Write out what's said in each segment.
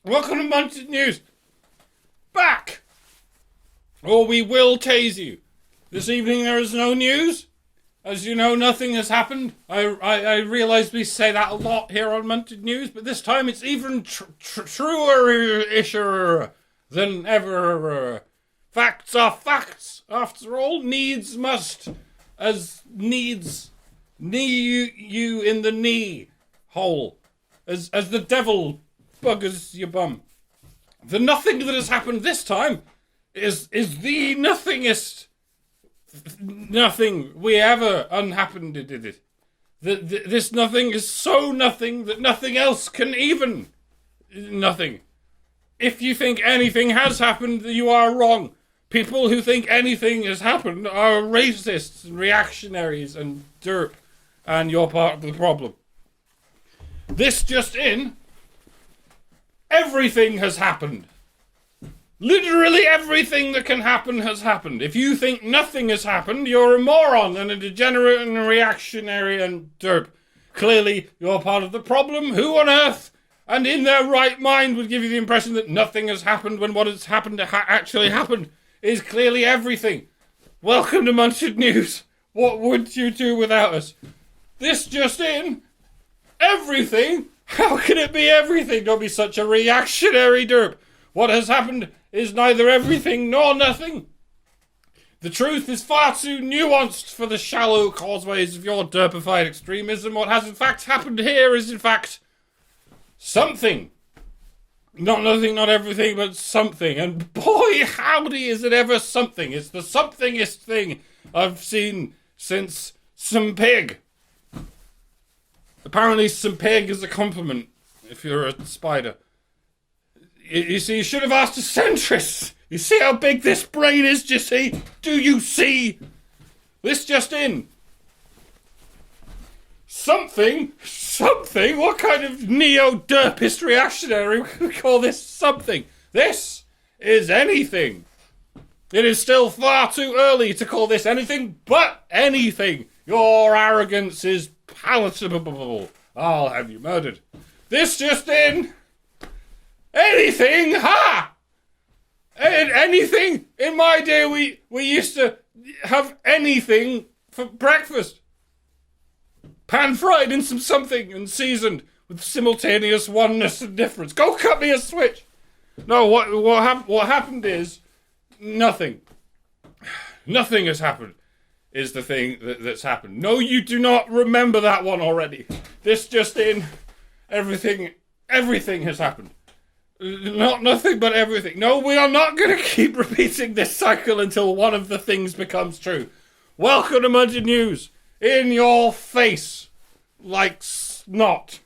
Welcome to Munted News. Back! Or we will tase you. This evening there is no news. As you know, nothing has happened. I realise we say that a lot here on Munted News, but this time it's even truer-isher than ever. Facts are facts. After all, needs must. As needs knee you in the knee hole. As the devil buggers your bum. The nothing that has happened this time is the nothingest nothing we ever unhappened did it. This nothing is so nothing that nothing else can even nothing. If you think anything has happened, you are wrong. People who think anything has happened are racists and reactionaries and derp, and you're part of the problem. This just in, everything has happened. Literally everything that can happen has happened. If you think nothing has happened, you're a moron and a degenerate and a reactionary and derp. Clearly, you're part of the problem. Who on earth and in their right mind would give you the impression that nothing has happened when what has happened actually happened is clearly everything? Welcome to Munted News. What would you do without us? This just in, everything? How can it be everything? Don't be such a reactionary derp. What has happened is neither everything nor nothing. The truth is far too nuanced for the shallow causeways of your derpified extremism. What has in fact happened here is in fact something. Not nothing, not everything, but something. And boy, howdy, is it ever something. It's the somethingest thing I've seen since some pig. Apparently some pig is a compliment if you're a spider. You see, you should have asked a centrist. You see how big this brain is, do you see? Do you see? This just in. Something? What kind of neo-derpist reactionary would we call this something? This is anything. It is still far too early to call this anything but anything. Your arrogance is palatable. I'll have you murdered. This just in. Anything? Ha! Anything? In my day, we used to have anything for breakfast. Pan-fried in some something and seasoned with simultaneous oneness and difference. Go cut me a switch. No, what happened is nothing. Nothing has happened is the thing that's happened. No, you do not remember that one already. This just in, everything has happened. Not nothing but everything. No, we are not going to keep repeating this cycle until one of the things becomes true. Welcome to Munted News. In your face. Like snot.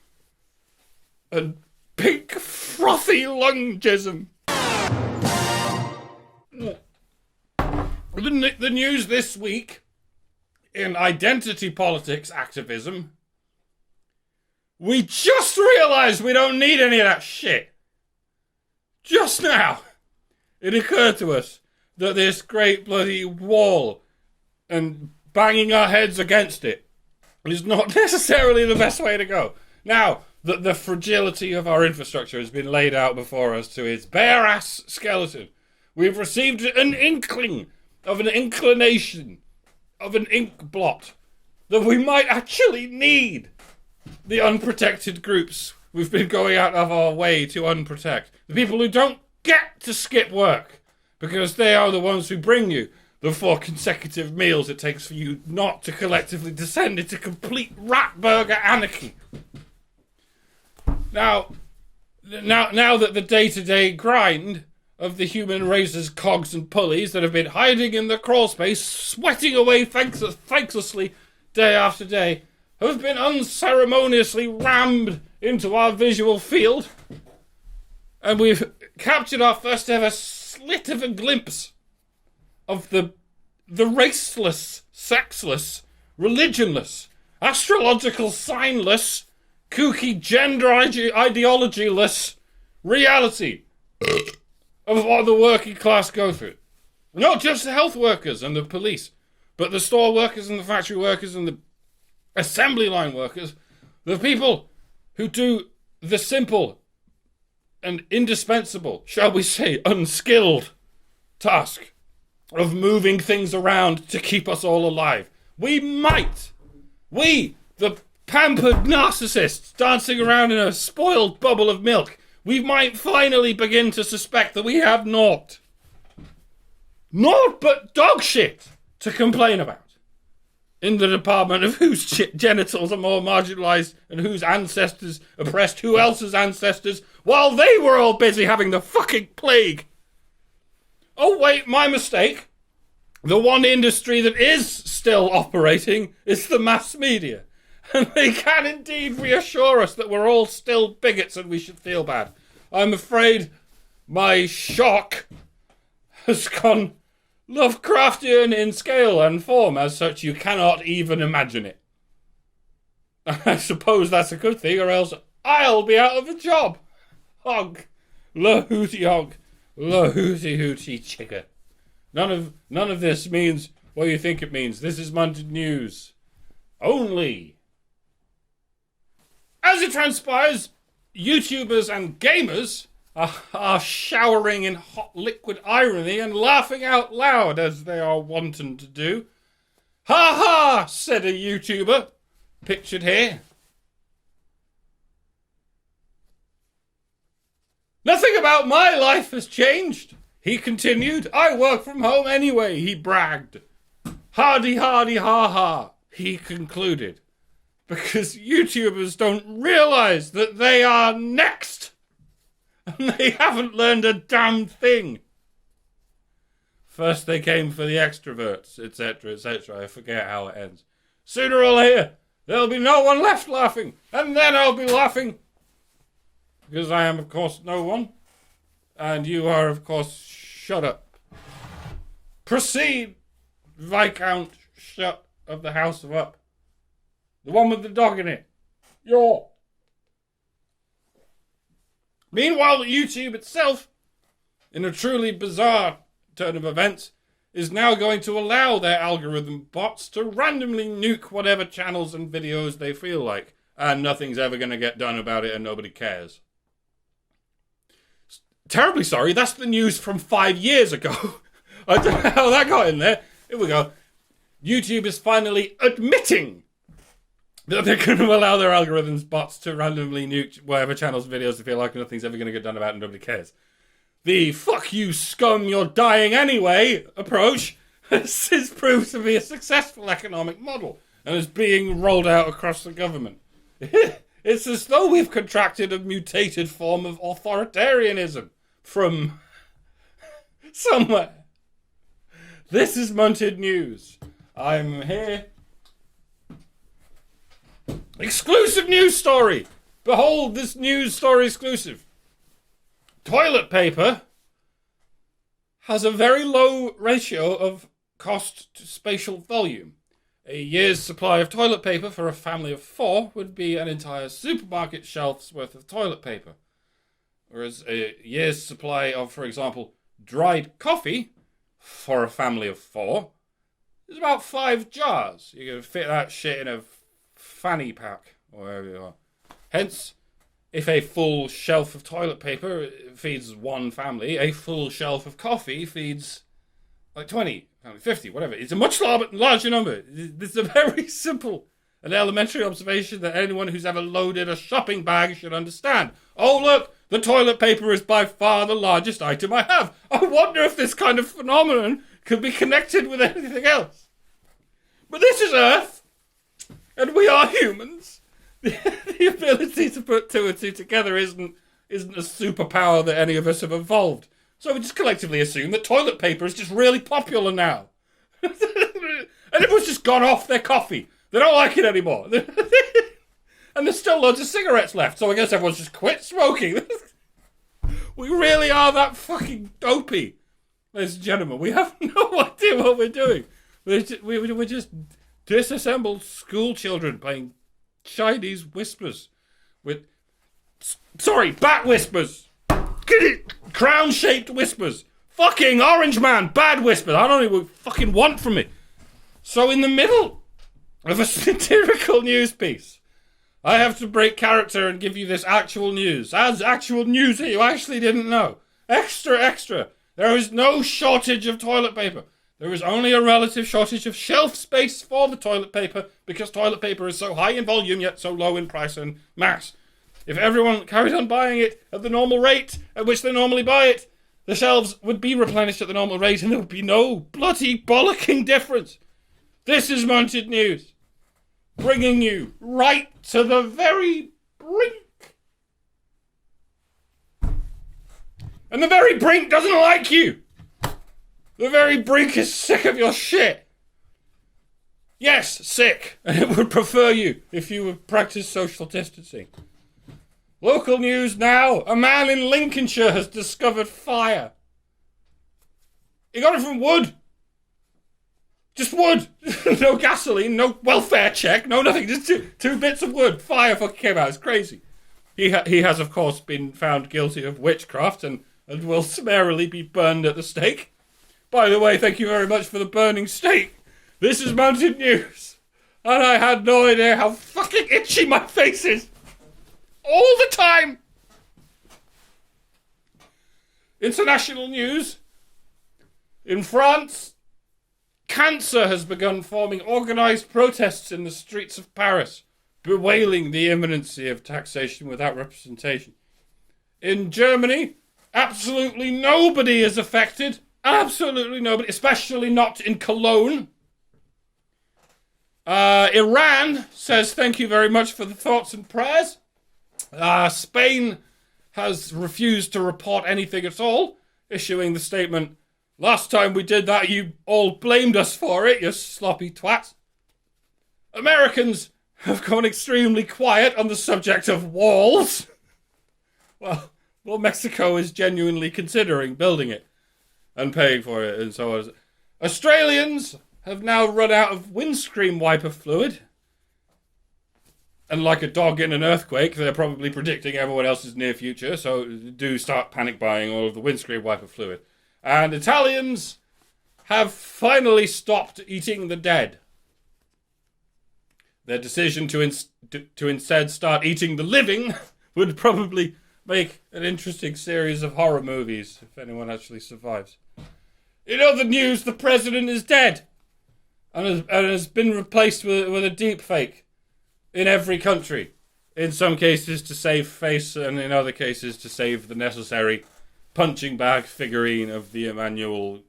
And pink frothy lungism. The news this week in identity politics activism. We just realised we don't need any of that shit. Just now, it occurred to us that this great bloody wall and banging our heads against it is not necessarily the best way to go. Now that the fragility of our infrastructure has been laid out before us to its bare-ass skeleton, we've received an inkling of an inclination of an ink blot that we might actually need the unprotected groups we've been going out of our way to unprotect. The people who don't get to skip work because they are the ones who bring you the 4 consecutive meals it takes for you not to collectively descend into complete rat burger anarchy. Now that the day-to-day grind of the human race's cogs and pulleys that have been hiding in the crawl space, sweating away thanklessly day after day, have been unceremoniously rammed into our visual field, and we've captured our first ever slit of a glimpse of the raceless, sexless, religionless, astrological signless, kooky gender ideologyless reality of what the working class go through. Not just the health workers and the police, but the store workers and the factory workers and the assembly line workers, the people who do the simple and indispensable, shall we say, unskilled task of moving things around to keep us all alive. We, the pampered narcissists dancing around in a spoiled bubble of milk, we might finally begin to suspect that we have naught but dog shit to complain about in the department of whose genitals are more marginalised and whose ancestors oppressed who else's ancestors while they were all busy having the fucking plague. Oh wait, my mistake. The one industry that is still operating is the mass media. And they can indeed reassure us that we're all still bigots and we should feel bad. I'm afraid my shock has gone Lovecraftian in scale and form. As such, you cannot even imagine it. I suppose that's a good thing, or else I'll be out of a job. Hog. La hooty hog. La hooty hooty chicka. None of this means what you think it means. This is Munted News. Only. As it transpires, YouTubers and gamers are showering in hot liquid irony and laughing out loud as they are wanton to do. Ha ha, said a YouTuber, pictured here. Nothing about my life has changed, he continued. I work from home anyway, he bragged. Hardy hardy ha ha, he concluded. Because YouTubers don't realise that they are next. And they haven't learned a damn thing. First they came for the extroverts, etc., etc. I forget how it ends. Sooner or later, there'll be no one left laughing. And then I'll be laughing. Because I am, of course, no one. And you are, of course, shut up. Proceed, Viscount Shut of the House of Up. The one with the dog in it. Yo. Meanwhile, YouTube itself, in a truly bizarre turn of events, is now going to allow their algorithm bots to randomly nuke whatever channels and videos they feel like. And nothing's ever going to get done about it and nobody cares. Terribly sorry, that's the news from 5 years ago. I don't know how that got in there. Here we go. YouTube is finally admitting that they're going to allow their algorithms bots to randomly nuke whatever channels and videos they feel like nothing's ever going to get done about and nobody cares. The fuck you scum, you're dying anyway approach has proved to be a successful economic model and is being rolled out across the government. It's as though we've contracted a mutated form of authoritarianism from somewhere. This is Munted News. I'm here. Exclusive news story! Behold this news story exclusive. Toilet paper has a very low ratio of cost to spatial volume. A year's supply of toilet paper for a family of 4 would be an entire supermarket shelf's worth of toilet paper. Whereas a year's supply of, for example, dried coffee for a family of 4 is about 5 jars. You can fit that shit in a fanny pack, or wherever you are. Hence, if a full shelf of toilet paper feeds one family, a full shelf of coffee feeds like 20, 50, whatever. It's a much larger number. This is a very simple and elementary observation that anyone who's ever loaded a shopping bag should understand. Oh, look, the toilet paper is by far the largest item I have. I wonder if this kind of phenomenon could be connected with anything else. But this is Earth, and we are humans. The ability to put 2 and 2 together isn't a superpower that any of us have evolved. So we just collectively assume that toilet paper is just really popular now. And everyone's just gone off their coffee. They don't like it anymore. And there's still loads of cigarettes left, so I guess everyone's just quit smoking. We really are that fucking dopey, ladies and gentlemen. We have no idea what we're doing. We're just disassembled school children playing Chinese whispers with... Sorry, bat whispers. Get it? Crown-shaped whispers. Fucking orange man, bad whispers. I don't even fucking want from it. So in the middle of a satirical news piece, I have to break character and give you this actual news. As actual news that you actually didn't know. Extra. There is no shortage of toilet paper. There is only a relative shortage of shelf space for the toilet paper because toilet paper is so high in volume yet so low in price and mass. If everyone carried on buying it at the normal rate at which they normally buy it, the shelves would be replenished at the normal rate and there would be no bloody bollocking difference. This is Munted News. Bringing you right to the very brink. And the very brink doesn't like you. The very brink is sick of your shit. Yes, sick. And it would prefer you if you would practice social distancing. Local news now. A man in Lincolnshire has discovered fire. He got it from wood. Just wood. No gasoline, no welfare check, no nothing. Just two bits of wood. Fire fucking came out. It's crazy. He has, of course, been found guilty of witchcraft and will summarily be burned at the stake. By the way, thank you very much for the burning stake. This is Munted News. And I had no idea how fucking itchy my face is. All the time. International news. In France, cancer has begun forming organised protests in the streets of Paris, bewailing the imminency of taxation without representation. In Germany, absolutely nobody is affected. Absolutely nobody, especially not in Cologne. Iran says thank you very much for the thoughts and prayers. Spain has refused to report anything at all, issuing the statement, last time we did that, you all blamed us for it, you sloppy twats. Americans have gone extremely quiet on the subject of walls. Well, Mexico is genuinely considering building it and paying for it and so on. Australians have now run out of windscreen wiper fluid. And like a dog in an earthquake, they're probably predicting everyone else's near future, so do start panic buying all of the windscreen wiper fluid. And Italians have finally stopped eating the dead. Their decision to instead start eating the living would probably make an interesting series of horror movies, if anyone actually survives. In other news, the president is dead and has been replaced with a deep fake in every country. In some cases to save face, and in other cases to save the necessary punching bag figurine of the Emmanuel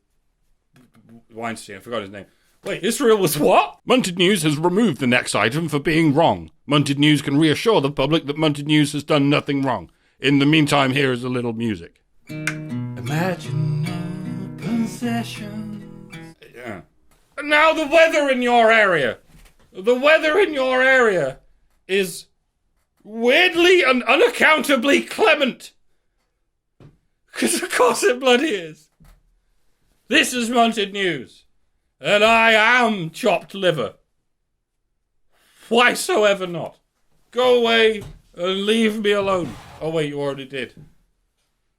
Weinstein. I forgot his name. Wait, Israel was what? Munted News has removed the next item for being wrong. Munted News can reassure the public that Munted News has done nothing wrong. In the meantime, here is a little music. Imagine no possessions. Yeah. And now the weather in your area. The weather in your area is weirdly and unaccountably clement. Because of course it bloody is. This is Munted News. And I am chopped liver. Whysoever not. Go away and leave me alone. Oh wait, you already did.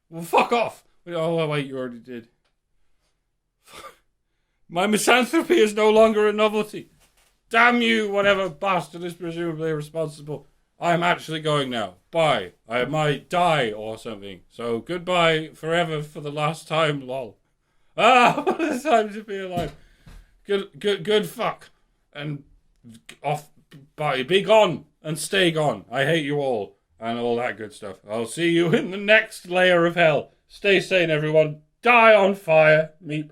Well, fuck off. Oh wait, you already did. My misanthropy is no longer a novelty. Damn you, whatever bastard is presumably responsible. I'm actually going now. Bye. I might die or something. So goodbye forever for the last time, lol. What a time to be alive. Good fuck. And off. Bye. Be gone and stay gone. I hate you all and all that good stuff. I'll see you in the next layer of hell. Stay sane, everyone. Die on fire. Meep.